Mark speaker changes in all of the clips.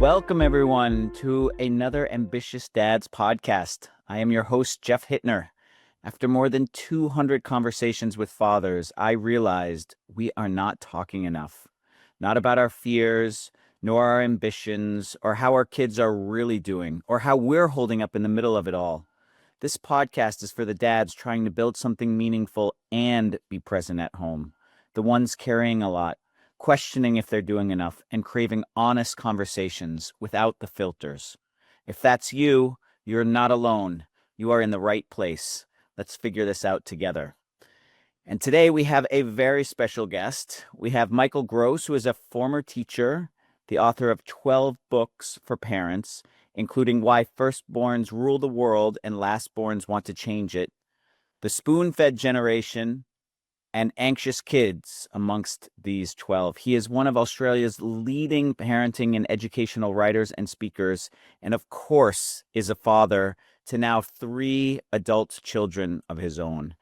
Speaker 1: Welcome, everyone, to another Ambitious Dads podcast. I am your host, Jeff Hittner. After more than 200 conversations with fathers, I realized we are not talking enough. Not about our fears, nor our ambitions, or how our kids are really doing, or how we're holding up in the middle of it all. This podcast is for the dads trying to build something meaningful and be present at home. The ones carrying a lot, questioning if they're doing enough, and craving honest conversations without the filters. If that's you, you're not alone. You are in the right place. Let's figure this out together. And today we have a very special guest. We have Michael Grose, who is a former teacher, the author of 12 books for parents, including Why Firstborns Rule the World and Lastborns Want to Change It, The Spoon-Fed Generation, and Anxious Kids amongst these 12. He is one of Australia's leading parenting and educational writers and speakers, and of course is a father to now 3 adult children of his own.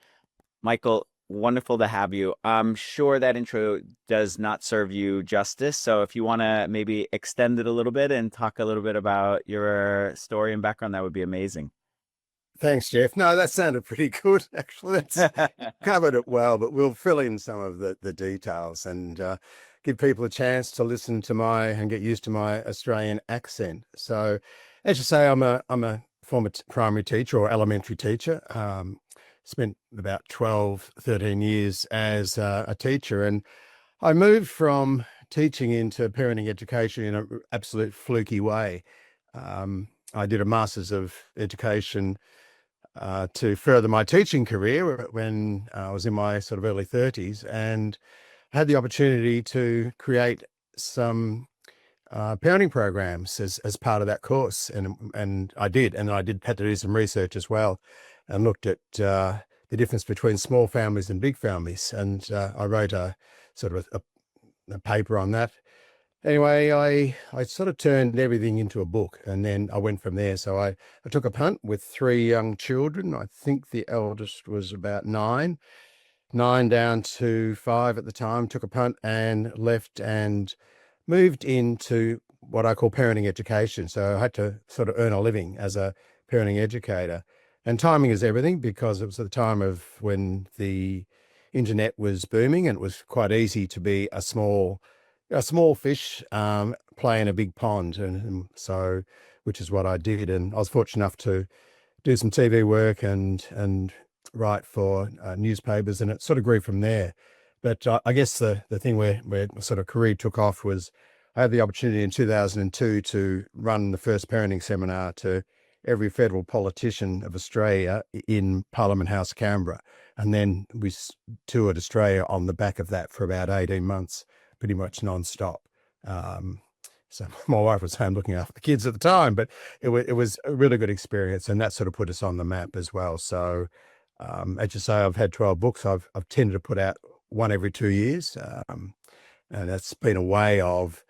Speaker 1: Michael, wonderful to have you. I'm sure that intro does not serve you justice, so if you want to maybe extend it a little bit and talk a little bit about your story and background, that would be amazing.
Speaker 2: Thanks, Jeff. No, that sounded pretty good. Actually, that's covered it well, but we'll fill in some of the details and give people a chance to listen to and get used to my Australian accent. So, as you say, I'm a former primary teacher or elementary teacher. Spent about 12, 13 years as a teacher, and I moved from teaching into parenting education in an absolute fluky way. I did a Master's of Education to further my teaching career when I was in my sort of early 30s, and had the opportunity to create some parenting programs as part of that course. And I had to do some research as well and looked at the difference between small families and big families. And I wrote a sort of a paper on that. Anyway, I sort of turned everything into a book, and then I went from there. So I took a punt with 3 young children. I think the eldest was about 9 down to 5 at the time. Took a punt and left and moved into what I call parenting education. So I had to sort of earn a living as a parenting educator. And timing is everything, because it was at the time of when the internet was booming, and it was quite easy to be a small fish play in a big pond, and so, which is what I did. And I was fortunate enough to do some TV work and write for newspapers, and it sort of grew from there. But I guess the thing where sort of career took off was I had the opportunity in 2002 to run the first parenting seminar to every federal politician of Australia in Parliament House, Canberra. And then we toured Australia on the back of that for about 18 months. Pretty much non-stop. So my wife was home looking after the kids at the time, but it was a really good experience, and that sort of put us on the map as well. So as you say, I've had 12 books. I've tended to put out one every 2 years, and that's been a way of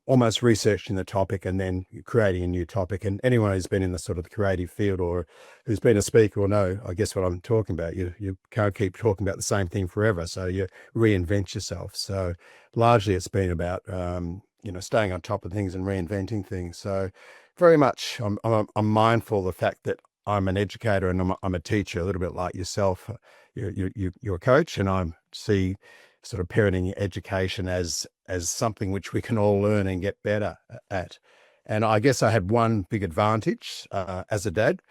Speaker 2: almost researching the topic and then creating a new topic. And anyone who's been in the sort of the creative field or who's been a speaker will know, I guess, what I'm talking about. You can't keep talking about the same thing forever, so you reinvent yourself. So largely it's been about staying on top of things and reinventing things. So very much I'm mindful of the fact that I'm an educator and I'm a teacher, a little bit like yourself. You're a coach, and I see sort of parenting education as something which we can all learn and get better at. And I guess I had one big advantage as a dad,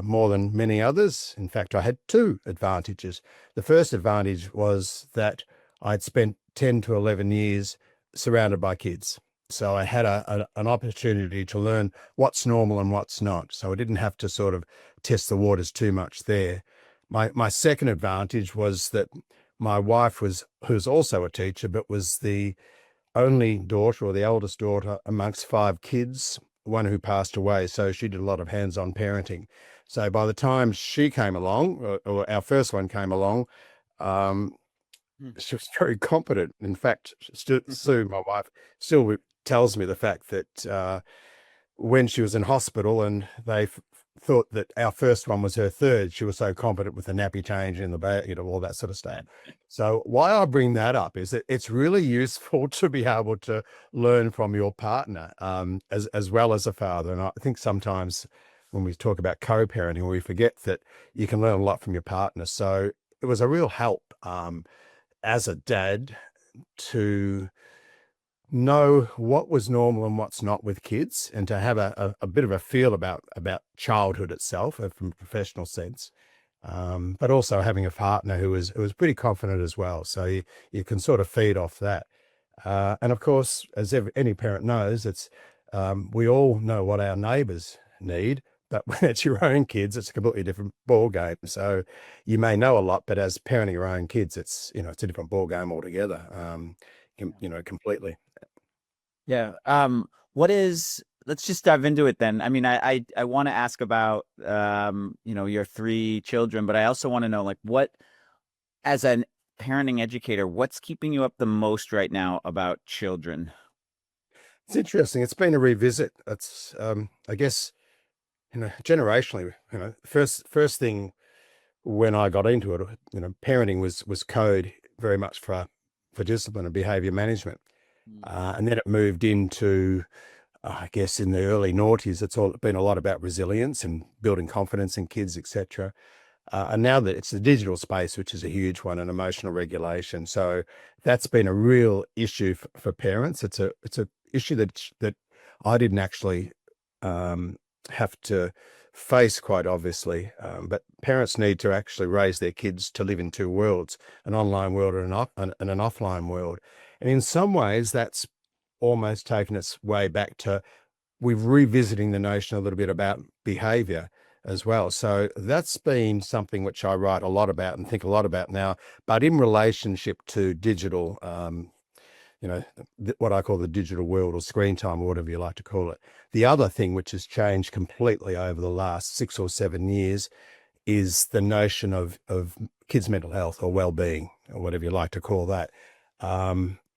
Speaker 2: more than many others. In fact, I had 2 advantages. The first advantage was that I'd spent 10 to 11 years surrounded by kids. So I had an opportunity to learn what's normal and what's not. So I didn't have to sort of test the waters too much there. My second advantage was that my wife who's also a teacher, but was the only daughter or the eldest daughter amongst 5 kids, one who passed away. So she did a lot of hands-on parenting. So by the time she came along, or our first one came along, she was very competent. In fact, Sue, my wife, still tells me the fact that when she was in hospital and they thought that our first one was her third. She was so confident with the nappy change and the bed, all that sort of stuff. So why I bring that up is that it's really useful to be able to learn from your partner, as well as a father. And I think sometimes when we talk about co-parenting, we forget that you can learn a lot from your partner. So it was a real help, as a dad, to know what was normal and what's not with kids, and to have a bit of a feel about childhood itself, from a professional sense, but also having a partner who was pretty confident as well. So you can sort of feed off that. And of course, as any parent knows, it's we all know what our neighbours need, but when it's your own kids, it's a completely different ball game. So you may know a lot, but as parenting your own kids, it's it's a different ball game altogether. Completely.
Speaker 1: Yeah. What is, let's just dive into it then. I mean, I want to ask about, your three children, but I also want to know, like, what, as a parenting educator, what's keeping you up the most right now about children?
Speaker 2: It's interesting. It's been a revisit. It's, I guess, generationally, first thing when I got into it, parenting was code very much for discipline and behavior management. And then it moved into, I guess, in the early noughties, it's all been a lot about resilience and building confidence in kids, etc. And now that it's the digital space, which is a huge one, and emotional regulation. So that's been a real issue for parents. It's a issue that I didn't actually have to face, quite obviously. But parents need to actually raise their kids to live in two worlds: an online world and an offline world. And in some ways, that's almost taken its way back to, we're revisiting the notion a little bit about behavior as well. So that's been something which I write a lot about and think a lot about now, but in relationship to digital, what I call the digital world, or screen time, or whatever you like to call it. The other thing which has changed completely over the last 6 or 7 years is the notion of kids' mental health, or well-being, or whatever you like to call that.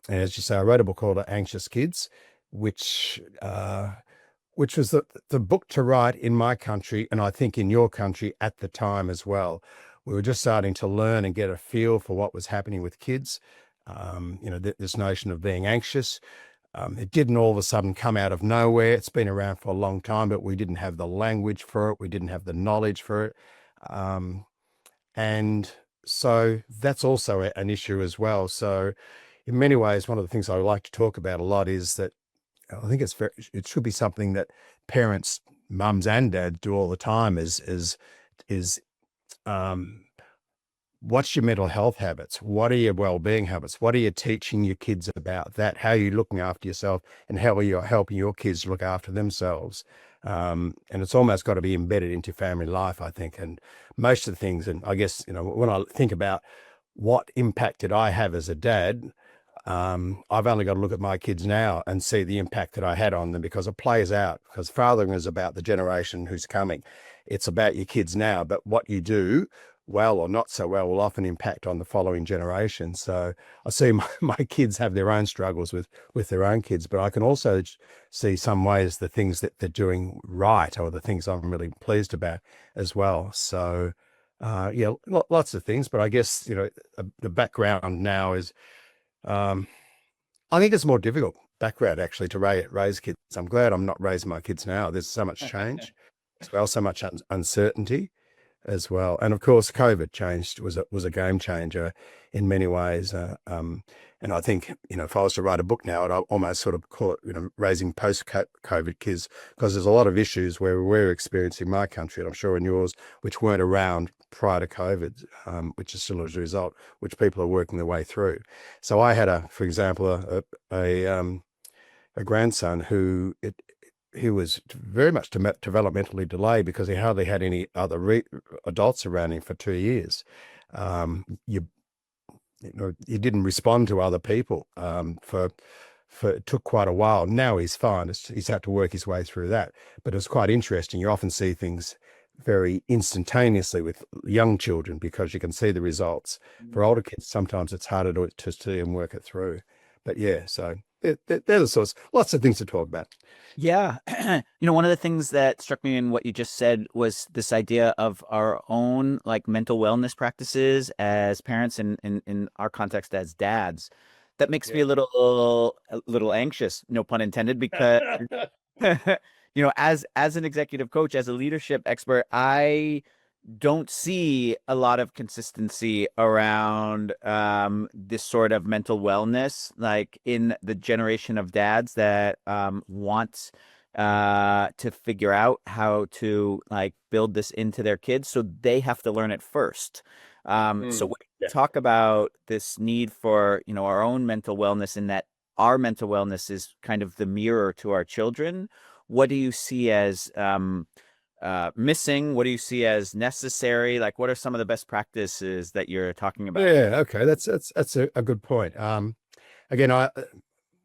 Speaker 2: And as you say, I wrote a book called Anxious Kids, which was the book to write in my country, and I think in your country at the time as well. We were just starting to learn and get a feel for what was happening with kids. This notion of being anxious. It didn't all of a sudden come out of nowhere. It's been around for a long time, but we didn't have the language for it. We didn't have the knowledge for it. And so that's also an issue as well. So in many ways, one of the things I like to talk about a lot is that I think it should be something that parents, mums and dads, do all the time, is what's your mental health habits? What are your well-being habits? What are you teaching your kids about that? How are you looking after yourself, and how are you helping your kids look after themselves? And it's almost got to be embedded into family life, I think. And most of the things, and I guess, when I think about what impact did I have as a dad, I've only got to look at my kids now and see the impact that I had on them, because it plays out. Because fathering is about the generation who's coming. It's about your kids now, but what you do, well or not so well, will often impact on the following generation. So I see my kids have their own struggles with their own kids, but I can also see some ways the things that they're doing right, or the things I'm really pleased about as well. So lots of things, but I guess, the background now is, I think it's more difficult background actually to raise kids. I'm glad I'm not raising my kids now. There's so much change as well, so much uncertainty as well. And of course, COVID was a game changer in many ways. And I think, if I was to write a book now, I'd almost sort of call it, raising post-COVID kids, because there's a lot of issues where we're experiencing in my country, and I'm sure in yours, which weren't around prior to COVID, which is still as a result, which people are working their way through. So I had for example, a grandson he was very much developmentally delayed, because he hardly had any other adults around him for 2 years. He didn't respond to other people for it took quite a while. Now he's fine. He's had to work his way through that. But it's quite interesting. You often see things very instantaneously with young children, because you can see the results. For older kids, sometimes it's harder to see and work it through. But yeah, so they're the sorts. Lots of things to talk about.
Speaker 1: Yeah. One of the things that struck me in what you just said was this idea of our own like mental wellness practices as parents and in our context as dads. That makes me
Speaker 2: Yeah.
Speaker 1: a little anxious, no pun intended, because as an executive coach, as a leadership expert, I don't see a lot of consistency around this sort of mental wellness, like in the generation of dads that want to figure out how to like build this into their kids, so they have to learn it first. So
Speaker 2: Mm.
Speaker 1: when you
Speaker 2: Yeah.
Speaker 1: talk about this need for, our own mental wellness, in that our mental wellness is kind of the mirror to our children, what do you see as missing? What do you see as necessary? Like, what are some of the best practices that you're talking about?
Speaker 2: Yeah. Okay. That's a good point. Again,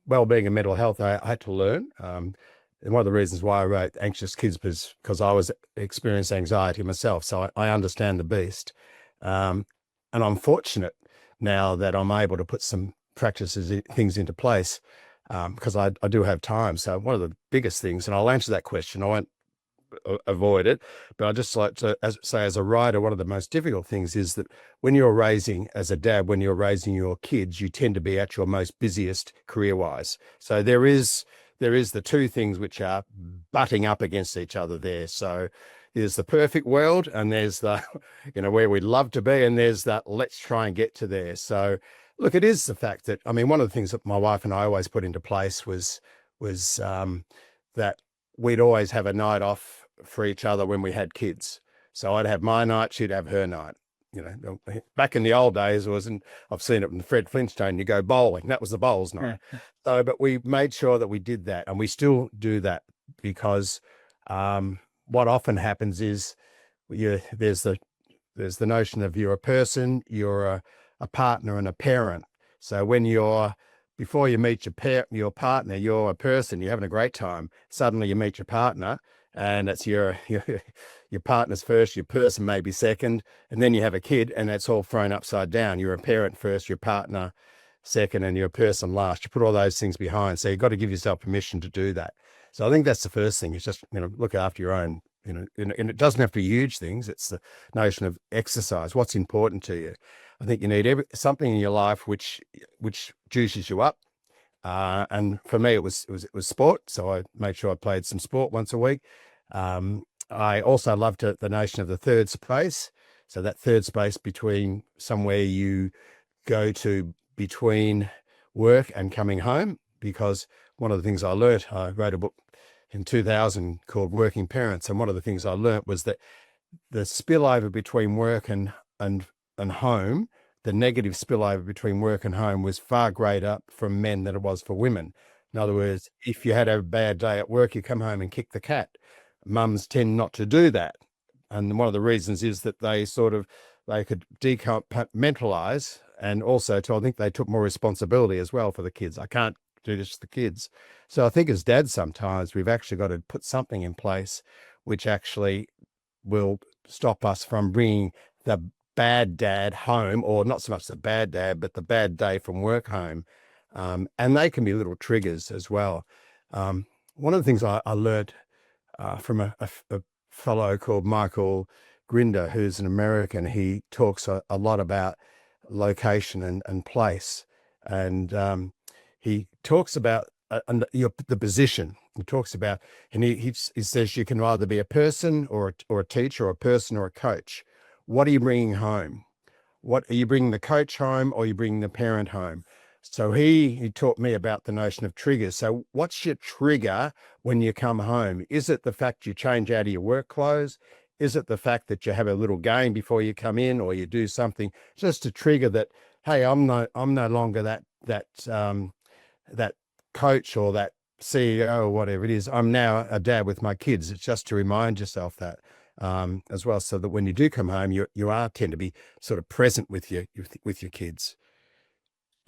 Speaker 2: well-being and mental health, I had to learn. And one of the reasons why I wrote Anxious Kids was because I was experiencing anxiety myself. So I understand the beast. And I'm fortunate now that I'm able to put some things into place because I do have time. So one of the biggest things, and I'll answer that question, I won't avoid it. But I just like to say, as a writer, one of the most difficult things is that when you're raising, as a dad, when you're raising your kids, you tend to be at your most busiest career-wise. So there is the two things which are butting up against each other there. So there's the perfect world, and there's the, where we'd love to be, and there's that let's try and get to there. So look, it is the fact that, I mean, one of the things that my wife and I always put into place was that we'd always have a night off for each other when we had kids. So I'd have my night, she'd have her night. Back in the old days, I've seen it in Fred Flintstone, you go bowling. That was the bowls night. So, but we made sure that we did that, and we still do that because what often happens is there's the notion of you're a person, you're a partner and a parent. So before you meet your partner, you're a person, you're having a great time. Suddenly you meet your partner, and it's your partner's first, your person maybe second, and then you have a kid, and it's all thrown upside down. You're a parent first, your partner second, and your person last. You put all those things behind. So you've got to give yourself permission to do that. So I think that's the first thing, is just, look after your own, and it doesn't have to be huge things. It's the notion of exercise. What's important to you? I think you need something in your life which juices you up. And for me, it was sport. So I made sure I played some sport once a week. I also loved the notion of the third space. So that third space between somewhere you go to between work and coming home, because one of the things I wrote a book in 2000 called Working Parents. And one of the things I learned was that the spillover between work and home, the negative spillover between work and home, was far greater from men than it was for women. In other words, if you had a bad day at work, you come home and kick the cat. Mums tend not to do that. And one of the reasons is that they could decompartmentalize, and also I think they took more responsibility as well for the kids. I can't do this to the kids. So I think as dads, sometimes we've actually got to put something in place which actually will stop us from bringing the bad dad home, or not so much the bad dad, but the bad day from work home. And they can be little triggers as well. One of the things I learned from a fellow called Michael Grinder, who's an American. He talks a lot about location and place. And he talks about the position. He talks about, and he says you can either be a person or a teacher, or a person or a coach. What are you bringing home? What are you bringing, the coach home, or are you bringing the parent home? So he taught me about the notion of triggers. So what's your trigger when you come home? Is it the fact you change out of your work clothes? Is it the fact that you have a little game before you come in, or you do something just to trigger that? Hey, I'm no longer that coach or that CEO or whatever it is. I'm now a dad with my kids. It's just to remind yourself that as well, so that when you do come home, you are tend to be sort of present with your kids.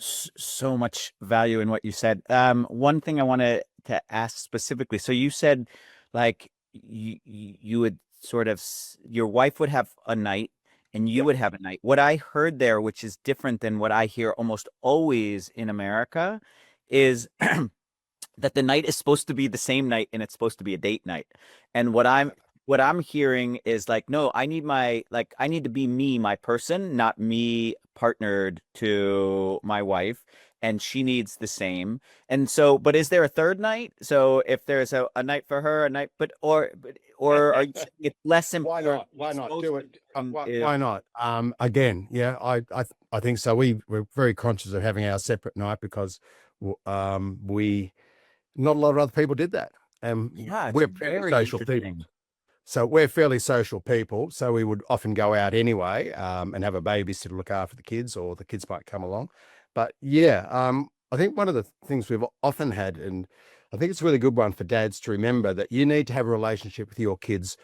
Speaker 1: So much value in what you said. One thing I wanted to ask specifically. So you said, like, you would sort of your wife would have a night and you
Speaker 2: Yeah.
Speaker 1: would have a night. What I heard there, which is different than what I hear almost always in America, is that the night is supposed to be the same night and it's supposed to be a date night. And what I'm hearing is like, no, I need to be me, my person, not me partnered to my wife, and she needs the same. And so, but is there a third night? So if there's a night for her, a night, or are you saying it's less
Speaker 2: Why
Speaker 1: important?
Speaker 2: not? Why
Speaker 1: It's
Speaker 2: not
Speaker 1: most
Speaker 2: do it?
Speaker 1: important.
Speaker 2: Why not? Again, yeah, I think so. We're very conscious of having our separate night because we not a lot of other people did that.
Speaker 1: Yeah, it's
Speaker 2: We're fairly
Speaker 1: very
Speaker 2: social people.
Speaker 1: interesting.
Speaker 2: So we're fairly social people. So we would often go out anyway, and have a babysitter look after the kids, or the kids might come along. But yeah, I think one of the things we've often had, and I think it's a really good one for dads to remember, that you need to have a relationship with your kids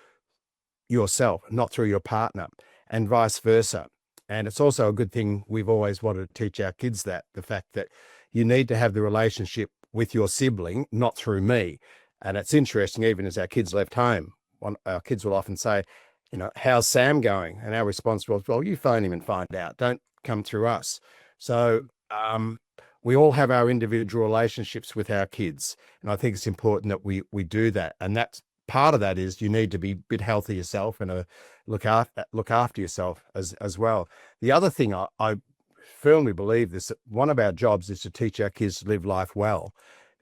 Speaker 2: yourself, not through your partner, and vice versa. And it's also a good thing we've always wanted to teach our kids, that the fact that you need to have the relationship with your sibling, not through me. And it's interesting, even as our kids left home, our kids will often say, how's Sam going? And our response was, well, you phone him and find out. Don't come through us. So we all have our individual relationships with our kids. And I think it's important that we do that. And that's part of that is you need to be a bit healthy yourself and look after yourself as well. The other thing I firmly believe this, that one of our jobs is to teach our kids to live life well.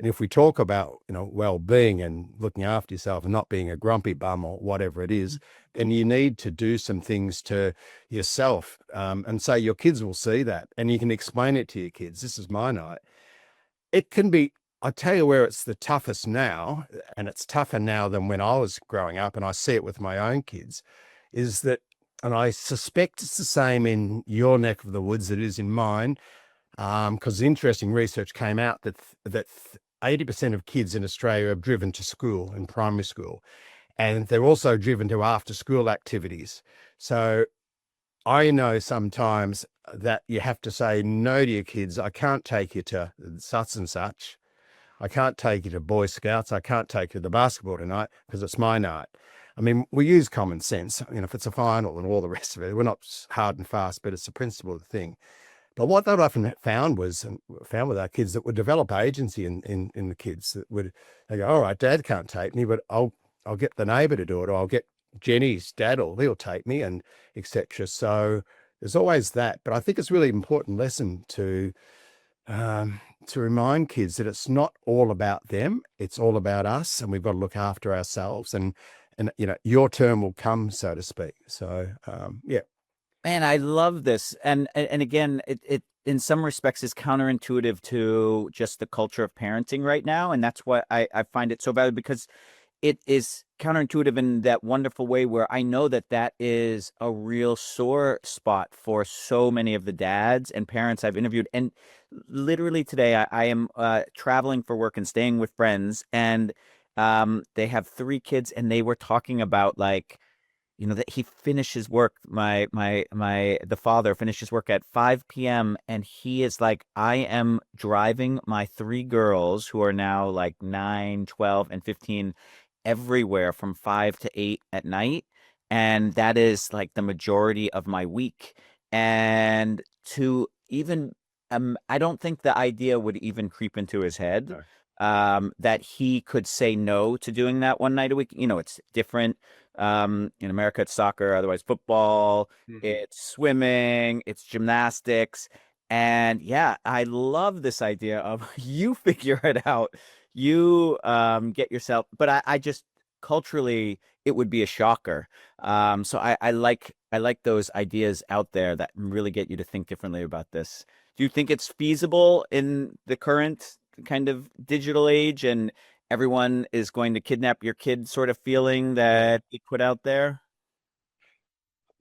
Speaker 2: And if we talk about, well-being and looking after yourself and not being a grumpy bum or whatever it is, then you need to do some things to yourself. And so your kids will see that, and you can explain it to your kids. This is my night. It can be, I tell you where it's the toughest now, and it's tougher now than when I was growing up, and I see it with my own kids, is that, and I suspect it's the same in your neck of the woods that it is in mine, because interesting research came out that 80% of kids in Australia are driven to school in primary school, and they're also driven to after school activities. So I know sometimes that you have to say no to your kids. I can't take you to such and such. I can't take you to Boy Scouts. I can't take you to the basketball tonight because it's my night. I mean, we use common sense, if it's a final and all the rest of it, we're not hard and fast, but it's the principle of the thing. But what they often found with our kids, that would develop agency in the kids, they go, all right, Dad can't take me, but I'll get the neighbour to do it, or I'll get Jenny's dad, or he'll take me, and etc. So there's always that. But I think it's a really important lesson to remind kids that it's not all about them, it's all about us, and we've got to look after ourselves, and your turn will come, so to speak. So yeah.
Speaker 1: Man, I love this. And again, it in some respects is counterintuitive to just the culture of parenting right now. And that's why I find it so valuable, because it is counterintuitive in that wonderful way where I know that that is a real sore spot for so many of the dads and parents I've interviewed. And literally today, I am traveling for work and staying with friends, and they have three kids, and they were talking about like, that he finishes work, the father finishes work at 5 p.m. and he is like, I am driving my three girls who are now like 9, 12, and 15 everywhere from 5 to 8 at night, and that is like the majority of my week. And to even I don't think the idea would even creep into his head,
Speaker 2: No.
Speaker 1: that he could say no to doing that one night a week. It's different. In America, it's soccer, otherwise football, it's swimming, it's gymnastics. And yeah, I love this idea of you figure it out. You get yourself, but I just culturally it would be a shocker. So I like those ideas out there that really get you to think differently about this. Do you think it's feasible in the current kind of digital age, and everyone is going to kidnap your kid sort of feeling that they put out there?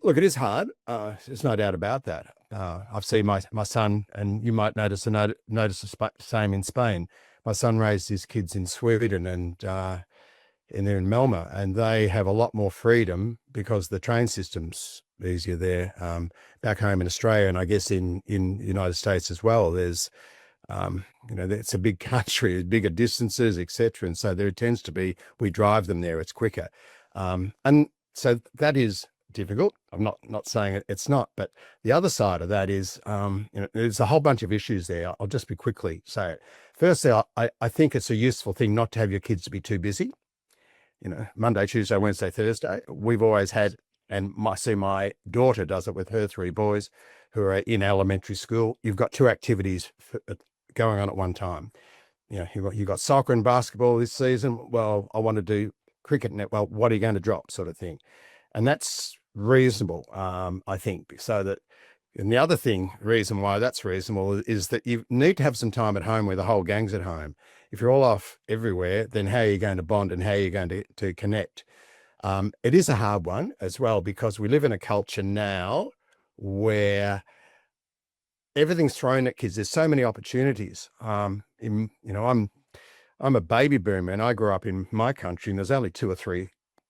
Speaker 2: Look, it is hard. There's no doubt about that. I've seen my son, and you might notice the same in Spain. My son raised his kids in Sweden, and they're in Malmo, and they have a lot more freedom because the train system's easier there. Back home in Australia, and I guess in the United States as well, there's it's a big country, bigger distances, etc. And so there tends to be, we drive them there, it's quicker. And so that is difficult. I'm not saying it's not, but the other side of that is, there's a whole bunch of issues there. I'll just be quickly say it. Firstly, I think it's a useful thing not to have your kids to be too busy. Monday, Tuesday, Wednesday, Thursday. We've always had, and my daughter does it with her 3 boys who are in elementary school. You've got 2 activities going on at one time. You've got soccer and basketball this season. Well, I want to do cricket. Well, what are you going to drop, sort of thing? And that's reasonable, I think. And the other reason why that's reasonable is that you need to have some time at home where the whole gang's at home. If you're all off everywhere, then how are you going to bond and how are you going to connect? It is a hard one as well, because we live in a culture now where everything's thrown at kids. There's so many opportunities. I'm a baby boomer, and I grew up in my country, and there's only 2 or 3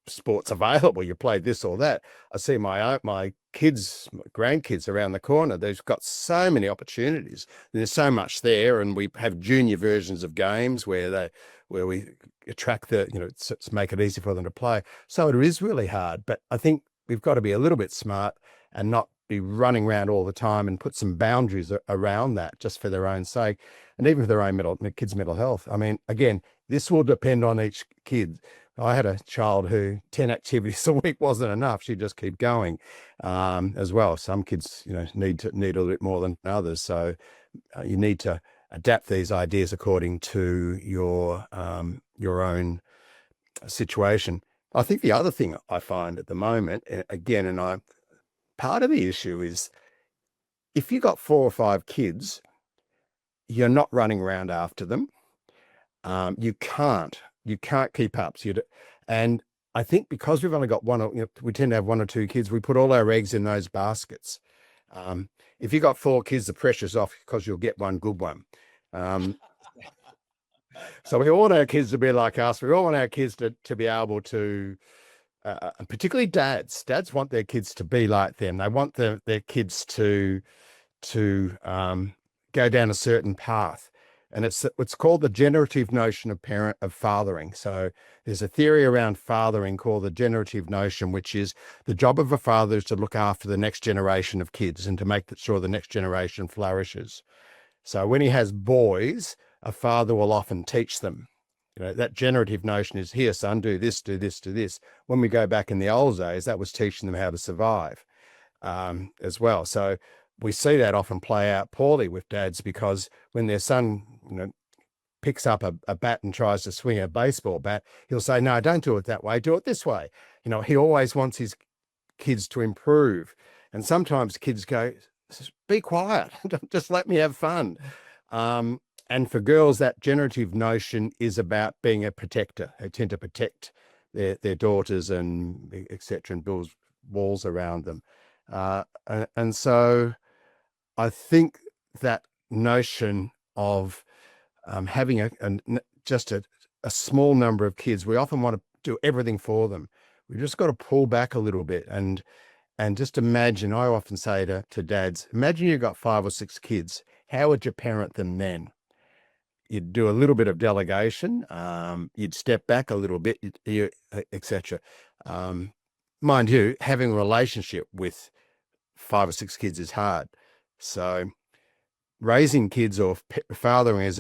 Speaker 2: sports available. You play this or that. I see my kids, my grandkids around the corner. They've got so many opportunities. There's so much there, and we have junior versions of games where we attract make it easy for them to play. So it is really hard, but I think we've got to be a little bit smart and not be running around all the time, and put some boundaries around that just for their own sake, and even for their own kids' mental health. I mean, again, this will depend on each kid. I had a child who 10 activities a week wasn't enough. She'd just keep going as well. Some kids, need a little bit more than others. So you need to adapt these ideas according to your own situation. I think the other thing I find at the moment, again, part of the issue is if you got 4 or 5 kids, you're not running around after them. You can't keep up. And I think because we've only got we tend to have 1 or 2 kids, we put all our eggs in those baskets. If you got 4 kids, the pressure's off because you'll get one good one. So we all want our kids to be like us. We all want our kids to be able to, particularly dads. Dads want their kids to be like them. They want their kids to go down a certain path. And it's called the generative notion of fathering. So there's a theory around fathering called the generative notion, which is the job of a father is to look after the next generation of kids and to make sure the next generation flourishes. So when he has boys, a father will often teach them. That generative notion is, here, son, do this, do this, do this. When we go back in the old days, that was teaching them how to survive as well. So we see that often play out poorly with dads, because when their son, picks up a bat and tries to swing a baseball bat, he'll say, no, don't do it that way, do it this way. He always wants his kids to improve. And sometimes kids go, be quiet, just let me have fun. And for girls, that generative notion is about being a protector. They tend to protect their daughters and et cetera, and build walls around them. And so I think that notion of having just a small number of kids, we often want to do everything for them. We've just got to pull back a little bit and just imagine. I often say to dads, imagine you've got 5 or 6 kids. How would you parent them then? You'd do a little bit of delegation. You'd step back a little bit, etc. Mind you, having a relationship with 5 or 6 kids is hard. So raising kids or fathering is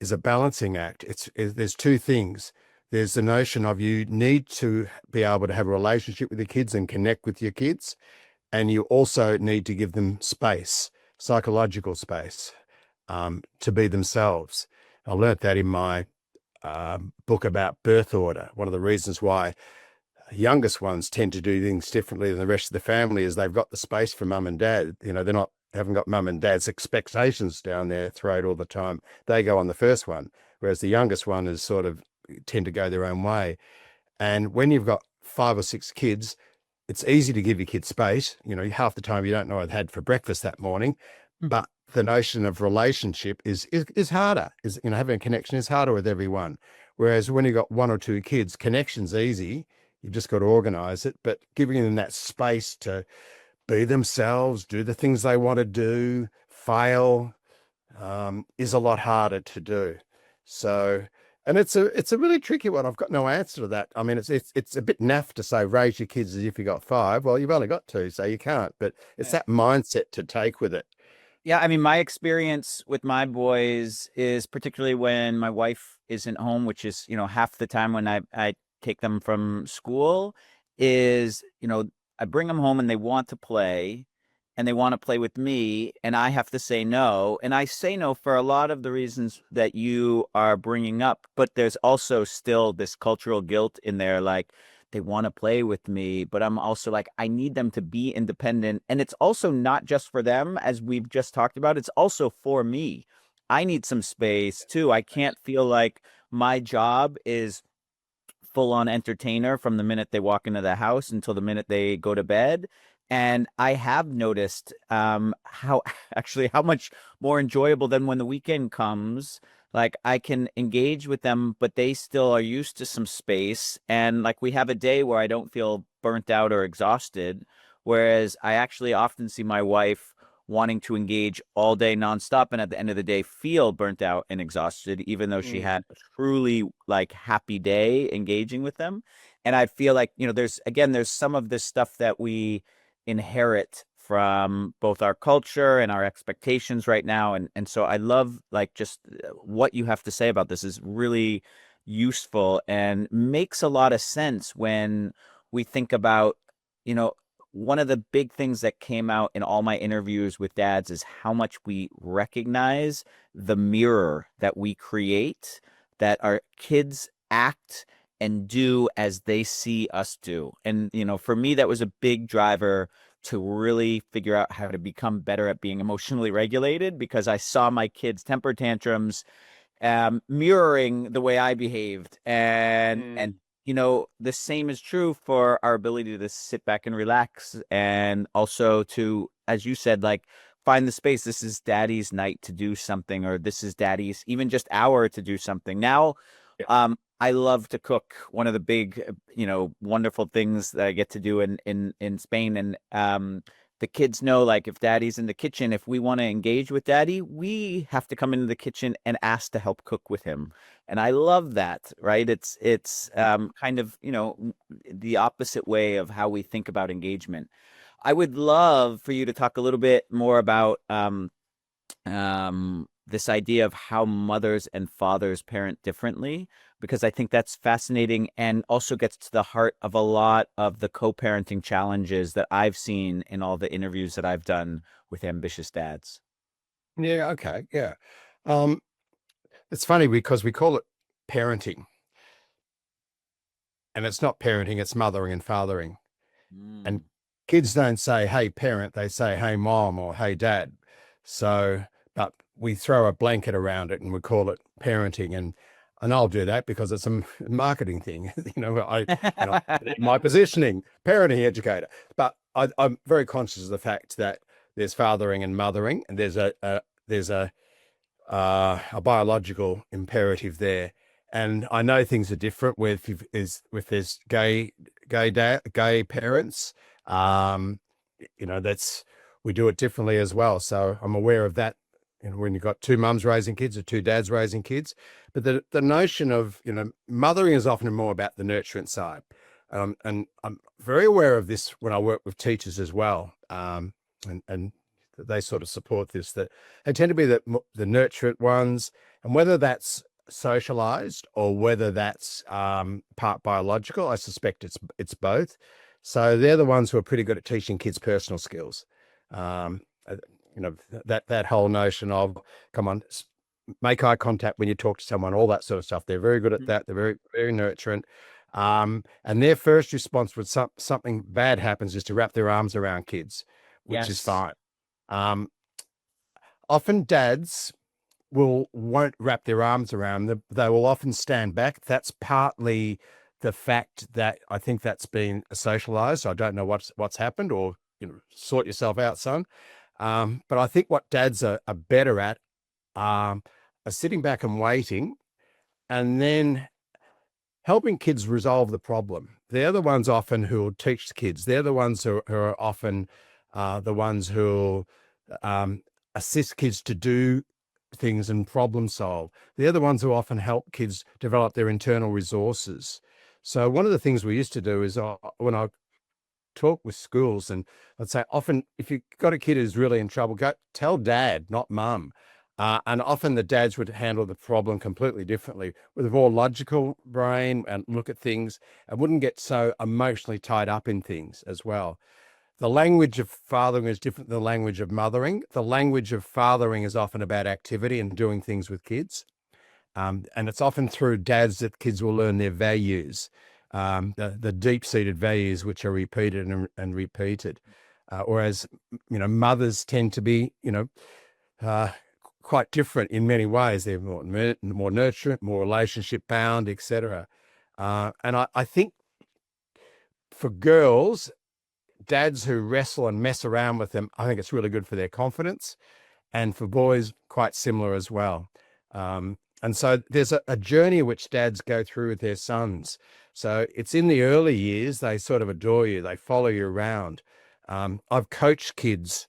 Speaker 2: a balancing act. There's 2 things. There's the notion of you need to be able to have a relationship with your kids and connect with your kids. And you also need to give them space, psychological space, to be themselves. I learnt that in my book about birth order. One of the reasons why youngest ones tend to do things differently than the rest of the family is they've got the space for mum and dad. Haven't got mum and dad's expectations down their throat all the time. They go on the first one, whereas the youngest one is tend to go their own way. And when you've got 5 or 6 kids, it's easy to give your kids space. Half the time you don't know what they had for breakfast that morning, but the notion of relationship is harder. Having a connection is harder with everyone. Whereas when you've got 1 or 2 kids, connection's easy. You've just got to organize it, but giving them that space to be themselves, do the things they want to do, fail, is a lot harder to do. So, and it's a really tricky one. I've got no answer to that. I mean, it's a bit naff to say raise your kids as if you got 5. Well, you've only got 2, so you can't. But it's that mindset to take with it.
Speaker 1: Yeah, I mean, my experience with my boys is particularly when my wife isn't home, which is, half the time when I take them from school, is, I bring them home and they want to play and they want to play with me, and I have to say no. And I say no for a lot of the reasons that you are bringing up, but there's also still this cultural guilt in there, like, they want to play with me, but I'm also like, I need them to be independent. And it's also not just for them, as we've just talked about, it's also for me. I need some space too. I can't feel like my job is full on entertainer from the minute they walk into the house until the minute they go to bed. And I have noticed how actually how much more enjoyable than when the weekend comes. Like I can engage with them, but they still are used to some space. And like we have a day where I don't feel burnt out or exhausted. Whereas I actually often see my wife wanting to engage all day nonstop and at the end of the day feel burnt out and exhausted, even though she
Speaker 2: Mm.
Speaker 1: had a truly like happy day engaging with them. And I feel like, there's some of this stuff that we inherit from both our culture and our expectations right now. And so I love like just what you have to say about this is really useful and makes a lot of sense when we think about, you know, one of the big things that came out in all my interviews with dads is how much we recognize the mirror that we create, that our kids act and do as they see us do. And, for me, that was a big driver to really figure out how to become better at being emotionally regulated because I saw my kids' temper tantrums mirroring the way I behaved. And
Speaker 2: Mm.
Speaker 1: the same is true for our ability to sit back and relax, and also to, as you said, like find the space. This is daddy's night to do something, or this is daddy's even just hour to do something. Now,
Speaker 2: Yeah.
Speaker 1: I love to cook. One of the big, wonderful things that I get to do in Spain, and the kids know, like, if daddy's in the kitchen, if we want to engage with daddy, we have to come into the kitchen and ask to help cook with him. And I love that, right? It's kind of, the opposite way of how we think about engagement. I would love for you to talk a little bit more about this idea of how mothers and fathers parent differently, because I think that's fascinating and also gets to the heart of a lot of the co-parenting challenges that I've seen in all the interviews that I've done with ambitious dads.
Speaker 2: Yeah. Okay. Yeah. Um, it's funny because we call it parenting, and it's not parenting, it's mothering and fathering. And
Speaker 1: Mm.
Speaker 2: kids don't say, hey, parent, they say, hey, mom, or hey, dad. So, but we throw a blanket around it and we call it parenting. And I'll do that because it's a marketing thing. My positioning, parenting educator. But I'm very conscious of the fact that there's fathering and mothering, and there's a biological imperative there. And I know things are different with there's gay parents. Um, that's we do it differently as well. So I'm aware of that. When you've got two mums raising kids or two dads raising kids, but the notion of mothering is often more about the nurturance side, and I'm very aware of this when I work with teachers as well, and they sort of support this, that they tend to be the nurturant ones, and whether that's socialized or whether that's part biological, I suspect it's both. So they're the ones who are pretty good at teaching kids personal skills. Um, uh, that whole notion of, come on, make eye contact when you talk to someone, all that sort of stuff. They're very good at that. They're very, very nurturant. And their first response when something bad happens is to wrap their arms around kids, which is
Speaker 1: Yes.
Speaker 2: fine. Um, Often dads won't wrap their arms around them. They will often stand back. That's partly the fact that I think that's been socialized. I don't know what's happened, or sort yourself out, son. But I think what dads are better at are sitting back and waiting, and then helping kids resolve the problem. They're the ones often who will teach the kids. They're the ones who are often the ones who um, assist kids to do things and problem solve. They're the ones who often help kids develop their internal resources. So one of the things we used to do is when I talk with schools, and I'd say often if you've got a kid who's really in trouble, go tell dad, not mum. And often the dads would handle the problem completely differently with a more logical brain and look at things and wouldn't get so emotionally tied up in things as well. The language of fathering is different than the language of mothering. The language of fathering is often about activity and doing things with kids. And it's often through dads that kids will learn their values, the deep-seated values which are repeated and repeated. Whereas, mothers tend to be, quite different in many ways. They're more nurturant, more relationship bound, etc. And I think for girls, dads who wrestle and mess around with them, I think it's really good for their confidence. And for boys, quite similar as well. And so there's a journey which dads go through with their sons. So it's in the early years, they sort of adore you, they follow you around. I've coached kids,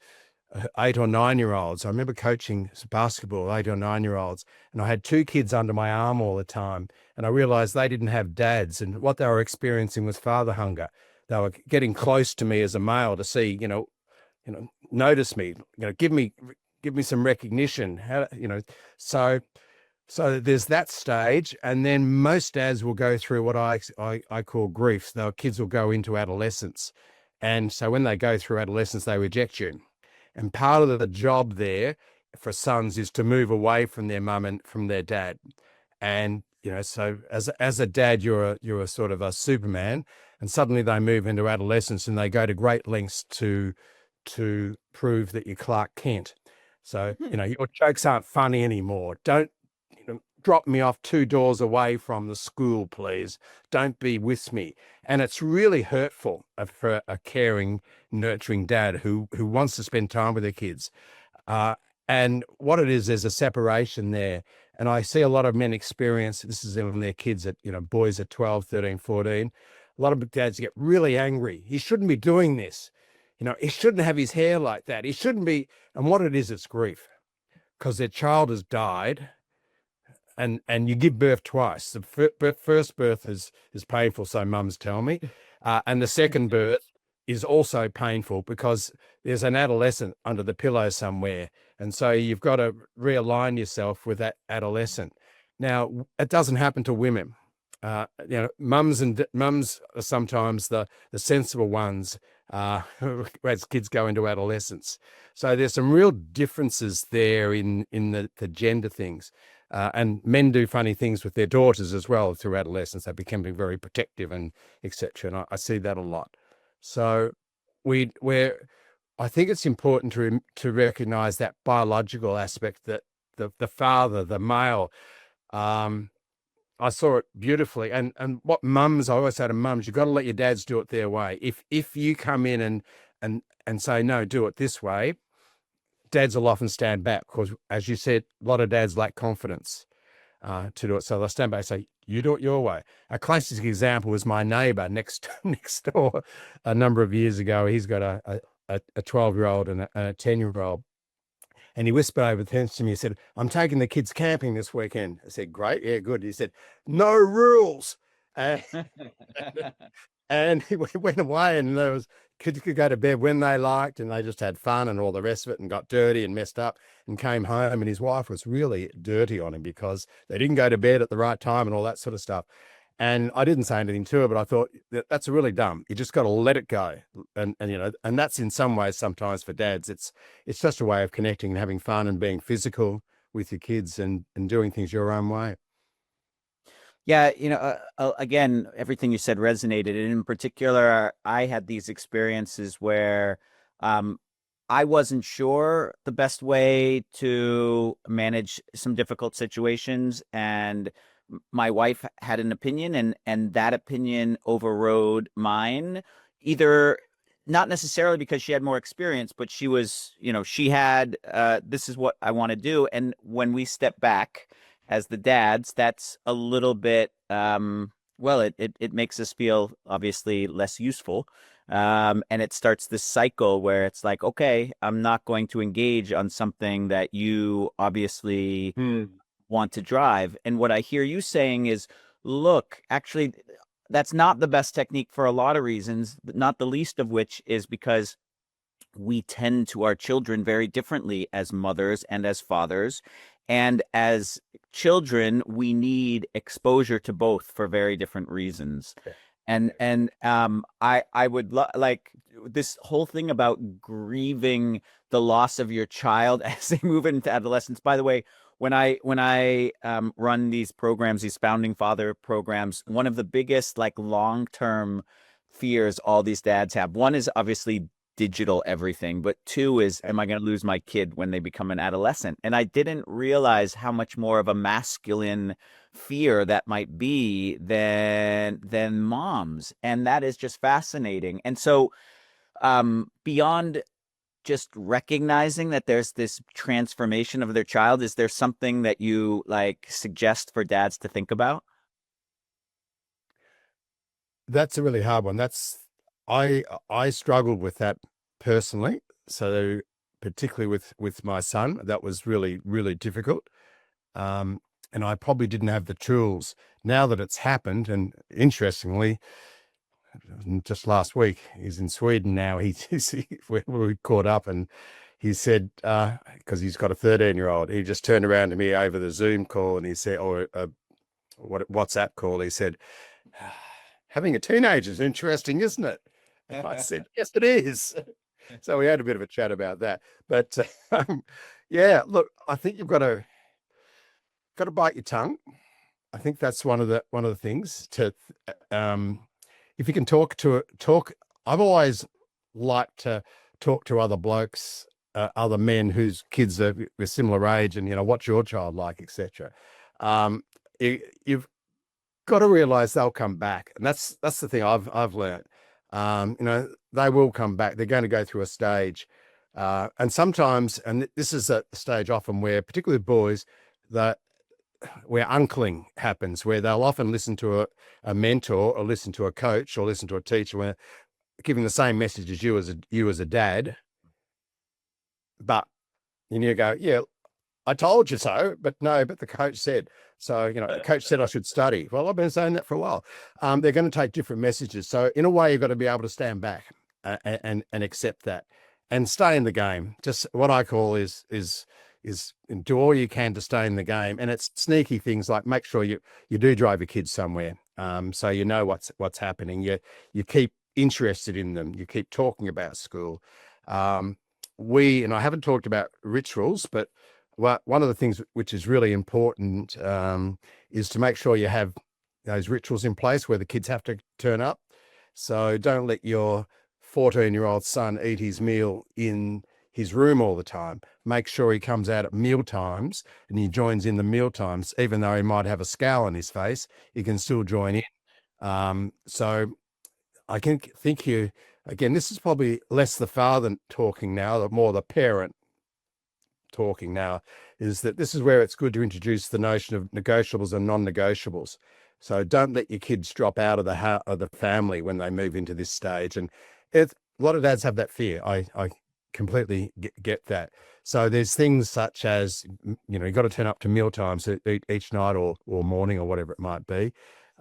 Speaker 2: 8 or 9-year-olds. I remember coaching basketball, 8 or 9-year-olds, and I had 2 kids under my arm all the time. And I realized they didn't have dads, and what they were experiencing was father hunger. They were getting close to me as a male to see, notice me, give me some recognition. So there's that stage, and then most dads will go through what I call grief. Their kids will go into adolescence, and so when they go through adolescence, they reject you. And part of the job there for sons is to move away from their mum and from their dad. And so as a dad, you're a sort of a Superman, and suddenly they move into adolescence and they go to great lengths to prove that you're Clark Kent. So your jokes aren't funny anymore. Don't drop me off 2 doors away from the school, please. Don't be with me. And it's really hurtful for a caring, nurturing dad who wants to spend time with their kids. And what it is, there's a separation there. And I see a lot of men experience, this is when their kids at, boys at 12, 13, 14. A lot of dads get really angry. He shouldn't be doing this. He shouldn't have his hair like that. He shouldn't be. And what it is, it's grief, because their child has died. And you give birth twice. The first birth is painful, so mums tell me. And the second birth is also painful because there's an adolescent under the pillow somewhere. And so you've got to realign yourself with that adolescent. Now, it doesn't happen to women. Mums are sometimes the sensible ones as kids go into adolescence. So there's some real differences there in the gender things. And men do funny things with their daughters as well through adolescence. They become very protective and etc. And I see that a lot. So I think it's important to recognize that biological aspect, that the father, the male. I saw it beautifully. And what mums, I always say to mums, you've got to let your dads do it their way. If you come in and say, no, do it this way, dads will often stand back because, as you said, a lot of dads lack confidence to do it. So they'll stand back and say, you do it your way. A classic example was my neighbor next door a number of years ago. He's got a 12-year-old and a 10-year-old. And he whispered over the fence to me, he said, I'm taking the kids camping this weekend. I said, great, yeah, good. He said, no rules. And he went away, and there was kids could go to bed when they liked, and they just had fun and all the rest of it, and got dirty and messed up and came home. And his wife was really dirty on him because they didn't go to bed at the right time and all that sort of stuff. And I didn't say anything to her, but I thought that's really dumb. You just got to let it go. And that's in some ways, sometimes for dads, it's just a way of connecting and having fun and being physical with your kids and doing things your own way.
Speaker 1: Yeah, again, everything you said resonated. And in particular, I had these experiences where I wasn't sure the best way to manage some difficult situations. And my wife had an opinion, and that opinion overrode mine, either not necessarily because she had more experience, but she was, she had, this is what I want to do. And when we step back as the dads, that's a little bit, well, it makes us feel obviously less useful. And it starts this cycle where it's like, okay, I'm not going to engage on something that you obviously want to drive. And what I hear you saying is, look, actually, that's not the best technique for a lot of reasons, not the least of which is because we tend to our children very differently as mothers and as fathers. And as children, we need exposure to both for very different reasons.
Speaker 2: Yeah.
Speaker 1: I would like this whole thing about grieving the loss of your child as they move into adolescence. By the way, when I run these programs, these founding father programs, one of the biggest like long-term fears all these dads have, one is obviously digital everything, but two is, am I going to lose my kid when they become an adolescent? And I didn't realize how much more of a masculine fear that might be than moms, and that is just fascinating. And so beyond just recognizing that there's this transformation of their child, is there something that you like suggest for dads to think about?
Speaker 2: That's a really hard one. I struggled with that personally. So particularly with my son, that was really, really difficult. And I probably didn't have the tools. Now that it's happened, and interestingly, just last week, he's in Sweden now. We caught up, and he said, because he's got a 13-year-old, he just turned around to me over the Zoom call and he said, or WhatsApp call, he said, having a teenager is interesting, isn't it? And I said, yes, it is. So we had a bit of a chat about that. But yeah, look, I think you've got to bite your tongue. I think that's one of the things to if you can talk. I've always liked to talk to other blokes, other men whose kids are a similar age, and what's your child like, etc. You've got to realize they'll come back, and that's the thing I've learned. They will come back. They're going to go through a stage, and sometimes, and this is a stage often where, particularly boys, that where uncling happens, where they'll often listen to a mentor or listen to a coach or listen to a teacher, where giving the same message as you as a dad, but you go, yeah, I told you so, but no, but the coach said. So, the coach said I should study. Well, I've been saying that for a while. They're going to take different messages. So in a way, you've got to be able to stand back and accept that and stay in the game. Just what I call is do all you can to stay in the game. And it's sneaky things like make sure you do drive your kids somewhere. So you know what's happening. You keep interested in them. You keep talking about school. And I haven't talked about rituals, but one of the things which is really important is to make sure you have those rituals in place where the kids have to turn up. So don't let your 14-year-old son eat his meal in his room all the time. Make sure he comes out at meal times and he joins in the meal times, even though he might have a scowl on his face, he can still join in. So I can think again, this is probably less the father talking now, more the parent talking now, is that this is where it's good to introduce the notion of negotiables and non-negotiables. So don't let your kids drop out of the family when they move into this stage. And a lot of dads have that fear. I completely get that. So there's things such as, you've got to turn up to meal times each night or morning or whatever it might be.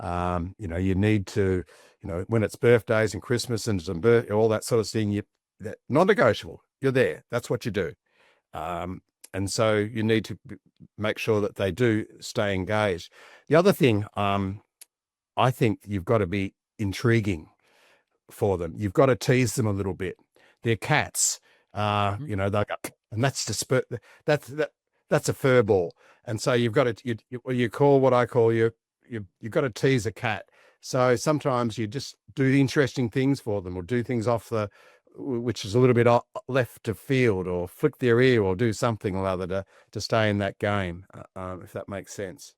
Speaker 2: You need to, when it's birthdays and Christmas and all that sort of thing, that non-negotiable, you're there. That's what you do. And so you need to make sure that they do stay engaged. The other thing, I think you've got to be intriguing for them. You've got to tease them a little bit. They're cats, they and that's that's a fur ball. And so you've got to, you call what I call you've got to tease a cat. So sometimes you just do interesting things for them or do things which is a little bit left of field, or flick their ear or do something or other to stay in that game, if that makes sense.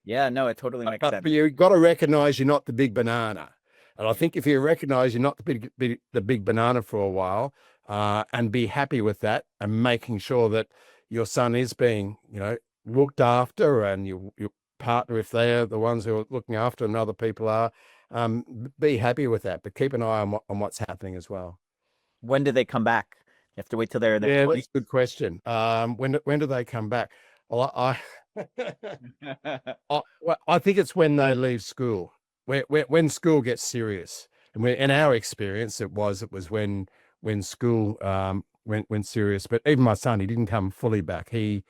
Speaker 1: Yeah, no, it totally makes sense.
Speaker 2: But you've got to recognize you're not the big banana. And I think if you recognize you're not the big banana for a while, and be happy with that and making sure that your son is being, looked after, and your partner, if they're the ones who are looking after and other people are, be happy with that, but keep an eye on what's happening as well.
Speaker 1: When do they come back? You have to wait till they're in their
Speaker 2: Yeah,
Speaker 1: 20s.
Speaker 2: that's a good question. When do they come back? Well, I think it's when they leave school. when school gets serious, and in our experience, it was when school went serious. But even my son, he didn't come fully back. He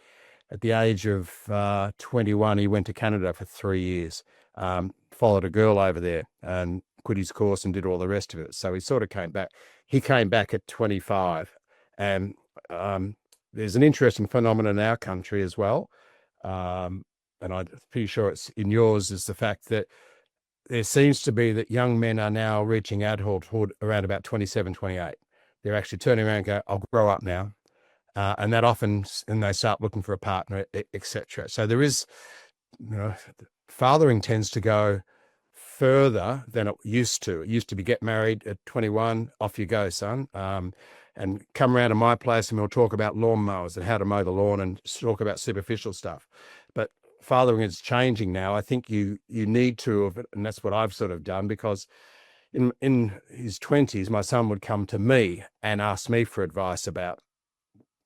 Speaker 2: At the age of 21, he went to Canada for 3 years, followed a girl over there and quit his course and did all the rest of it. So he sort of came back. He came back at 25. And there's an interesting phenomenon in our country as well. And I'm pretty sure it's in yours, is the fact that there seems to be that young men are now reaching adulthood around about 27, 28. They're actually turning around and go, I'll grow up now. And that often, and they start looking for a partner, etc. So there is, fathering tends to go further than it used to. It used to be get married at 21, off you go, son, and come around to my place and we'll talk about lawnmowers and how to mow the lawn and talk about superficial stuff. But fathering is changing now. I think you need to, and that's what I've sort of done, because in his 20s, my son would come to me and ask me for advice about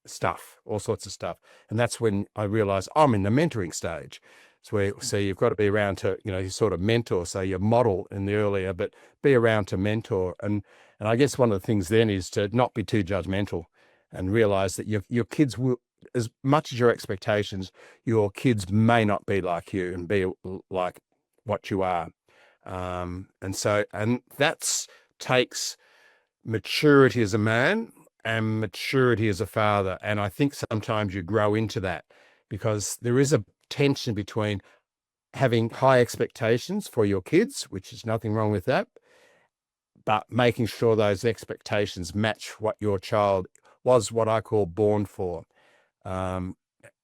Speaker 2: stuff, all sorts of stuff. And that's when I realized I'm in the mentoring stage. So you've got to be around to, you sort of mentor. So you model in the earlier, but be around to mentor. And I guess one of the things then is to not be too judgmental and realize that your kids will, as much as your expectations, your kids may not be like you and be like what you are. And that's takes maturity as a man and maturity as a father. And I think sometimes you grow into that, because there is a tension between having high expectations for your kids, which is nothing wrong with that, but making sure those expectations match what your child was, what I call born for. And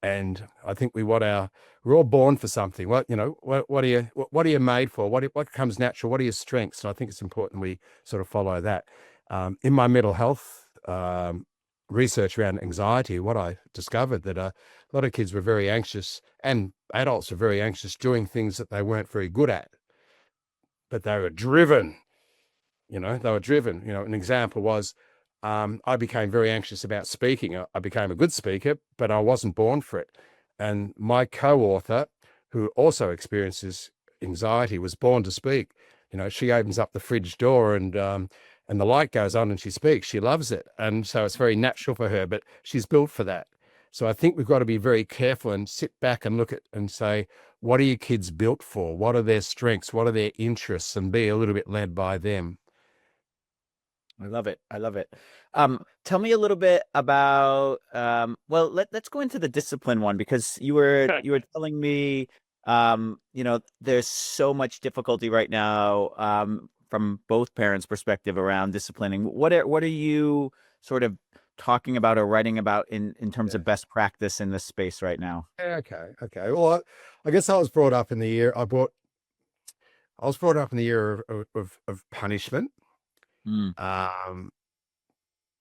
Speaker 2: I think we're all born for something. What are you made for? What comes natural? What are your strengths? And I think it's important we sort of follow that. In my mental health research around anxiety, what I discovered that a lot of kids were very anxious, and adults were very anxious doing things that they weren't very good at, but they were driven. An example was, I became very anxious about speaking. I became a good speaker, but I wasn't born for it. And my co-author, who also experiences anxiety, was born to speak. She opens up the fridge door and the light goes on and she speaks. She loves it. And so it's very natural for her, but she's built for that. So I think we've got to be very careful and sit back and look at and say, what are your kids built for? What are their strengths? What are their interests? And be a little bit led by them.
Speaker 1: I love it. I love it. Tell me a little bit about, well, let's go into the discipline one, because you were telling me, there's so much difficulty right now, from both parents' perspective around disciplining. What are you sort of talking about or writing about in terms of best practice in this space right now?
Speaker 2: Okay. Well, I guess I was brought up in the year of punishment.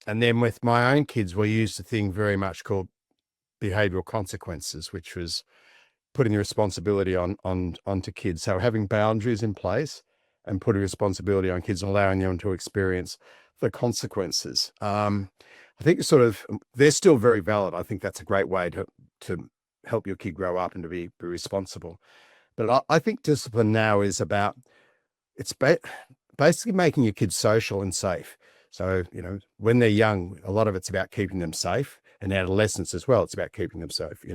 Speaker 2: And then with my own kids, we used a thing very much called behavioral consequences, which was putting the responsibility onto kids. So having boundaries in place and putting responsibility on kids and allowing them to experience the consequences. I think they're still very valid. I think that's a great way to help your kid grow up and to be responsible. But I think discipline now is about, basically making your kids social and safe. So, when they're young, a lot of it's about keeping them safe, and adolescents as well. It's about keeping them safe,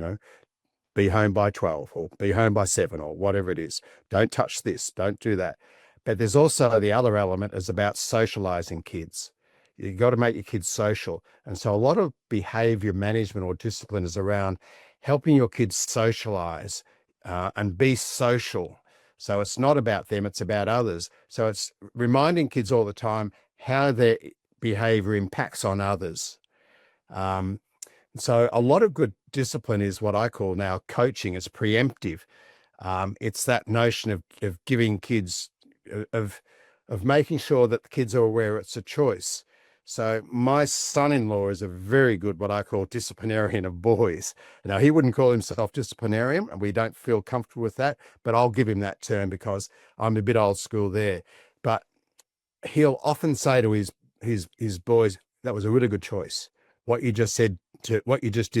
Speaker 2: be home by 12 or be home by 7 or whatever it is. Don't touch this, don't do that. But there's also the other element is about socializing kids. You've got to make your kids social. And so a lot of behavior management or discipline is around helping your kids socialize and be social. So it's not about them, it's about others. So it's reminding kids all the time how their behavior impacts on others. So a lot of good discipline is what I call now coaching. It's preemptive. It's that notion of giving kids, of making sure that the kids are aware it's a choice. So my son-in-law is a very good, what I call disciplinarian of boys. Now, he wouldn't call himself disciplinarian, and we don't feel comfortable with that, but I'll give him that term because I'm a bit old school there. But he'll often say to his boys, that was a really good choice. What you just did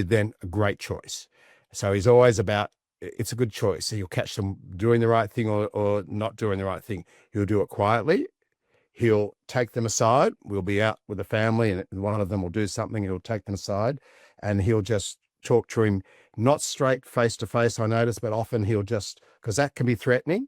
Speaker 2: then, a great choice. So he's always about it's a good choice. So you'll catch them doing the right thing or not doing the right thing. He'll do it quietly. He'll take them aside. We'll be out with the family and one of them will do something. He'll take them aside and he'll just talk to him, not straight face to face, I notice, but often he'll just, because that can be threatening.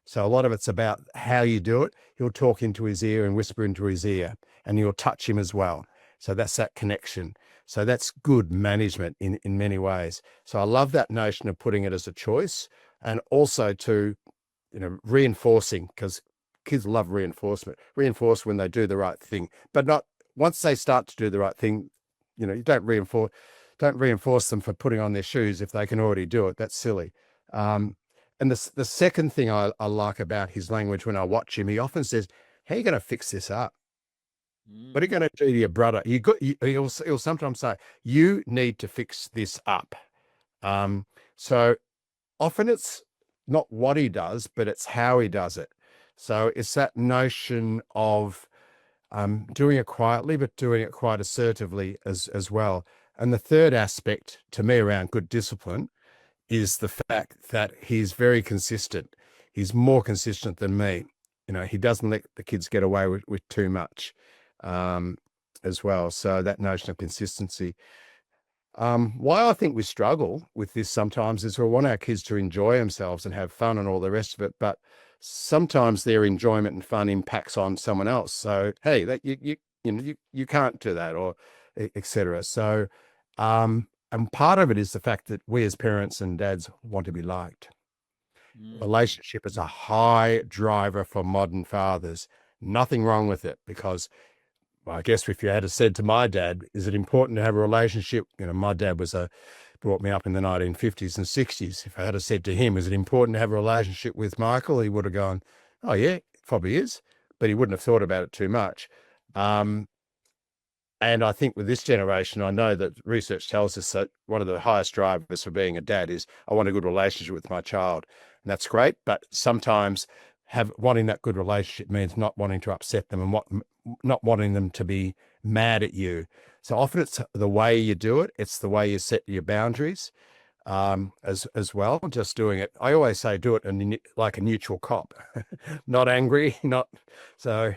Speaker 2: So a lot of it's about how you do it. He'll talk into his ear and whisper into his ear, and you'll touch him as well. So that's that connection. So that's good management in many ways. So I love that notion of putting it as a choice, and also to, reinforcing, because kids love reinforcement. Reinforce when they do the right thing, but not once they start to do the right thing. You don't reinforce them for putting on their shoes if they can already do it. That's silly. And the second thing I like about his language when I watch him, he often says, "How are you going to fix this up? What are you going to do to your brother? He'll sometimes say, you need to fix this up." So often it's not what he does, but it's how he does it. So it's that notion of doing it quietly, but doing it quite assertively as well. And the third aspect to me around good discipline is the fact that he's very consistent. He's more consistent than me. He doesn't let the kids get away with too much as well. So that notion of consistency. Why I think we struggle with this sometimes is we want our kids to enjoy themselves and have fun and all the rest of it, but sometimes their enjoyment and fun impacts on someone else. So hey, that you can't do that, or etc. So and part of it is the fact that we as parents and dads want to be liked. Relationship is a high driver for modern fathers. Nothing wrong with it, because I guess if you had said to my dad, is it important to have a relationship? My dad brought me up in the 1950s and 60s. If I had said to him, is it important to have a relationship with Michael? He would have gone, oh yeah, it probably is, but he wouldn't have thought about it too much. And I think with this generation, I know that research tells us that one of the highest drivers for being a dad is, I want a good relationship with my child. And that's great. But sometimes wanting that good relationship means not wanting to upset them and not wanting them to be mad at you. So often it's the way you do it. It's the way you set your boundaries as well. Just doing it. I always say, do it like a neutral cop, not angry, not so.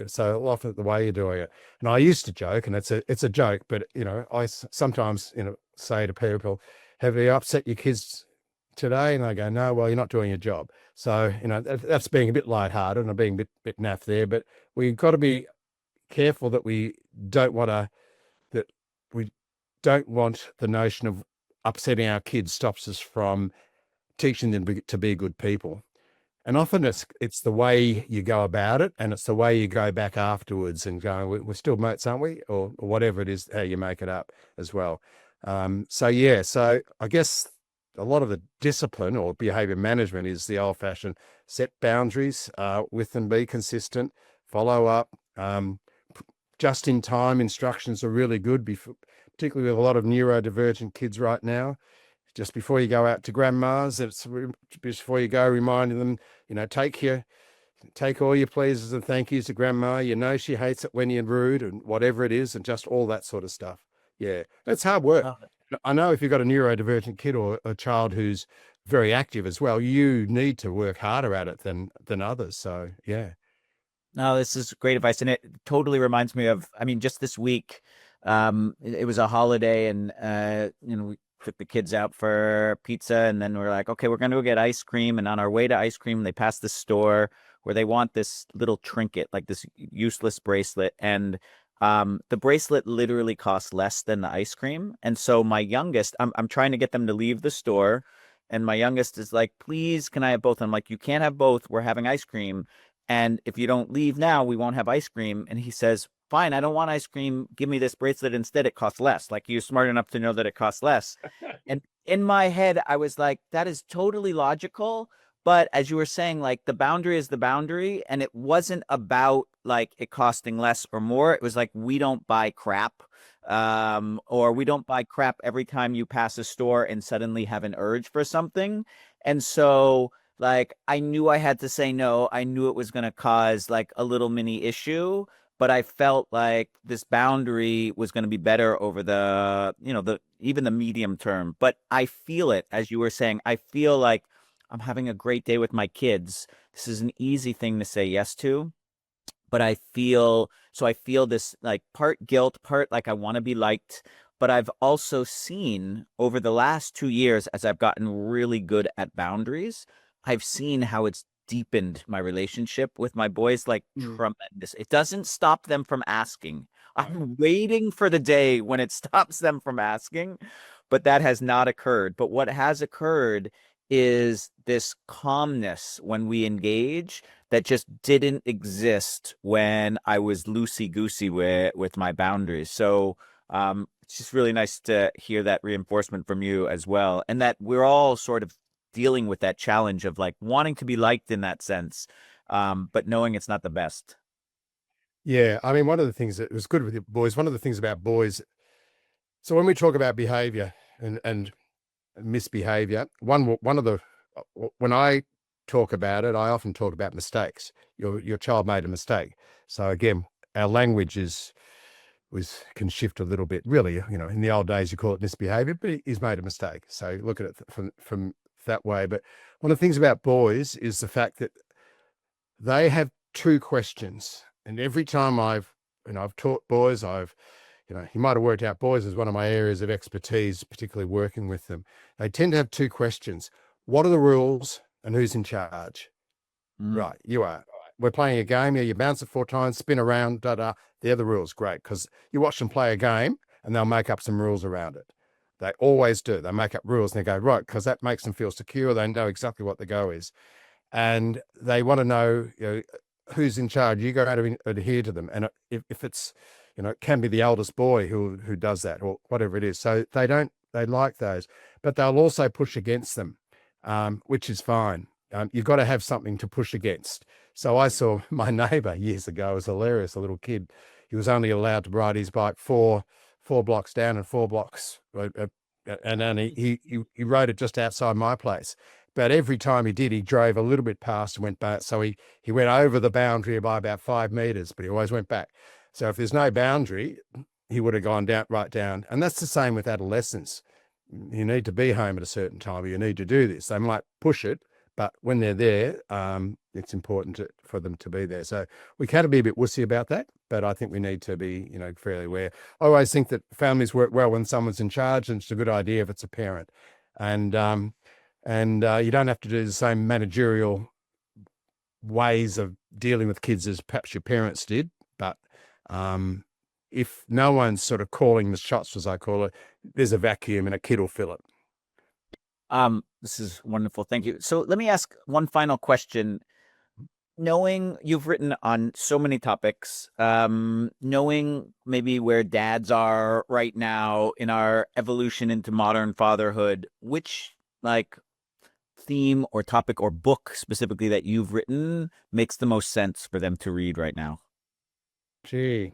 Speaker 2: So often the way you're doing it. And I used to joke, and it's a joke, but I sometimes say to people, "Have you upset your kids today?" And they go, "No." "Well, you're not doing your job." So that's being a bit lighthearted and being a bit naff there. But we've got to be careful that we don't want the notion of upsetting our kids stops us from teaching them to be good people. And often it's the way you go about it, and it's the way you go back afterwards and go, we're still mates, aren't we? Or whatever it is, how you make it up as well. So I guess a lot of the discipline or behavior management is the old-fashioned set boundaries with them, be consistent, follow up. Just-in-time instructions are really good, particularly with a lot of neurodivergent kids right now. Just before you go out to grandma's, before you go, reminding them, take all your pleases and thank yous to grandma. She hates it when you're rude and whatever it is, and just all that sort of stuff. Yeah, it's hard work. I know if you've got a neurodivergent kid or a child who's very active as well, you need to work harder at it than others. So yeah.
Speaker 1: No, this is great advice. And it totally reminds me of, just this week, it was a holiday and, we took the kids out for pizza, and then we're like, okay, we're going to go get ice cream. And on our way to ice cream, they passed the store where they want this little trinket, like this useless bracelet. And the bracelet literally costs less than the ice cream. And so my youngest, I'm trying to get them to leave the store. And my youngest is like, please, can I have both? I'm like, you can't have both. We're having ice cream. And if you don't leave now, we won't have ice cream. And he says, fine, I don't want ice cream. Give me this bracelet instead. It costs less. Like, you're smart enough to know that it costs less. And in my head, I was like, that is totally logical. But as you were saying, like, the boundary is the boundary. And it wasn't about like it costing less or more. It was like, we don't buy crap. Or we don't buy crap every time you pass a store and suddenly have an urge for something. And so, like, I knew I had to say no. I knew it was going to cause like a little mini issue, but I felt like this boundary was going to be better over the, even the medium term. But I feel it, as you were saying, I feel like I'm having a great day with my kids. This is an easy thing to say yes to, but I feel this like part guilt, part like I want to be liked. But I've also seen over the last 2 years, as I've gotten really good at boundaries, I've seen how it's deepened my relationship with my boys like
Speaker 2: Mm.
Speaker 1: tremendous. It doesn't stop them from asking. I'm waiting for the day when it stops them from asking, but that has not occurred. But what has occurred is this calmness when we engage that just didn't exist when I was loosey goosey with my boundaries. So it's just really nice to hear that reinforcement from you as well, and that we're all sort of dealing with that challenge of like wanting to be liked in that sense, but knowing it's not the best.
Speaker 2: Yeah, I mean, one of the things that was good with the boys, one of the things about boys, so when we talk about behavior and misbehavior, one of the when I talk about it, I often talk about mistakes. Your child made a mistake. So again, our language can shift a little bit. Really, in the old days you call it misbehavior, but he's made a mistake. So look at it from that way. But one of the things about boys is the fact that they have two questions. And every time I've taught boys, you might have worked out boys as one of my areas of expertise, particularly working with them. They tend to have two questions. What are the rules and who's in charge?
Speaker 1: Mm.
Speaker 2: Right, you are. We're playing a game. Yeah, you bounce it 4 times, spin around, da-da. They're the rules. Great, because you watch them play a game and they'll make up some rules around it. They always do. They make up rules and they go, right, because that makes them feel secure. They know exactly what the go is. And they want to know, who's in charge. You got to adhere to them. And if it's, it can be the eldest boy who does that or whatever it is. So they like those, but they'll also push against them, which is fine. You've got to have something to push against. So I saw my neighbor years ago. It was hilarious. A little kid. He was only allowed to ride his bike four blocks down and 4 blocks, and only he rode it just outside my place. But every time he did, he drove a little bit past and went back. So he went over the boundary by about 5 meters, but he always went back. So if there's no boundary, he would have gone right down. And that's the same with adolescents. You need to be home at a certain time, or you need to do this. They might push it, but when they're there, it's important for them to be there. So we can be a bit wussy about that, but I think we need to be, fairly aware. I always think that families work well when someone's in charge, and it's a good idea if it's a parent. And you don't have to do the same managerial ways of dealing with kids as perhaps your parents did. But if no one's sort of calling the shots, as I call it, there's a vacuum and a kid will fill it.
Speaker 1: This is wonderful. Thank you. So let me ask one final question. Knowing you've written on so many topics, knowing maybe where dads are right now in our evolution into modern fatherhood, which like theme or topic or book specifically that you've written makes the most sense for them to read right now?
Speaker 2: Gee.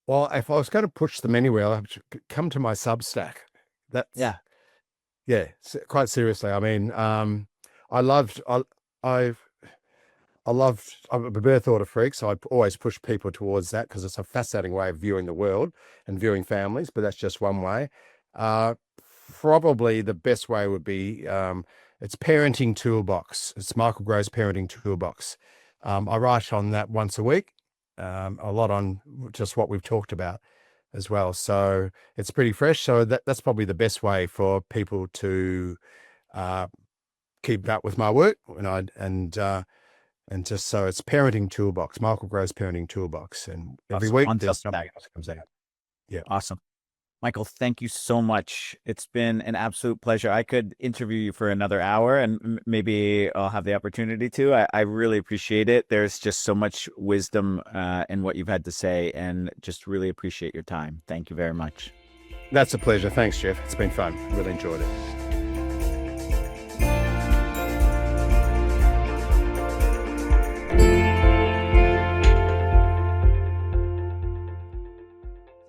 Speaker 2: Well, if I was going to push them anywhere, I'd come to my Substack.
Speaker 1: Yeah.
Speaker 2: Yeah, quite seriously. I mean, I'm a birth order freak, so I always push people towards that because it's a fascinating way of viewing the world and viewing families, but that's just one way. Probably the best way would be, it's Parenting Toolbox. It's Michael Grose Parenting Toolbox. I write on that once a week, a lot on just what we've talked about as well. So it's pretty fresh. So that's probably the best way for people to keep up with my work. And just so it's Parenting Toolbox, Michael Grose Parenting Toolbox. And every
Speaker 1: Awesome.
Speaker 2: week
Speaker 1: On
Speaker 2: there's
Speaker 1: Substack.
Speaker 2: something else that comes out. Yeah.
Speaker 1: Awesome. Michael, thank you so much. It's been an absolute pleasure. I could interview you for another hour and maybe I'll have the opportunity to. I really appreciate it. There's just so much wisdom in what you've had to say, and just really appreciate your time. Thank you very much.
Speaker 2: That's a pleasure. Thanks, Jeff. It's been fun. Really enjoyed it.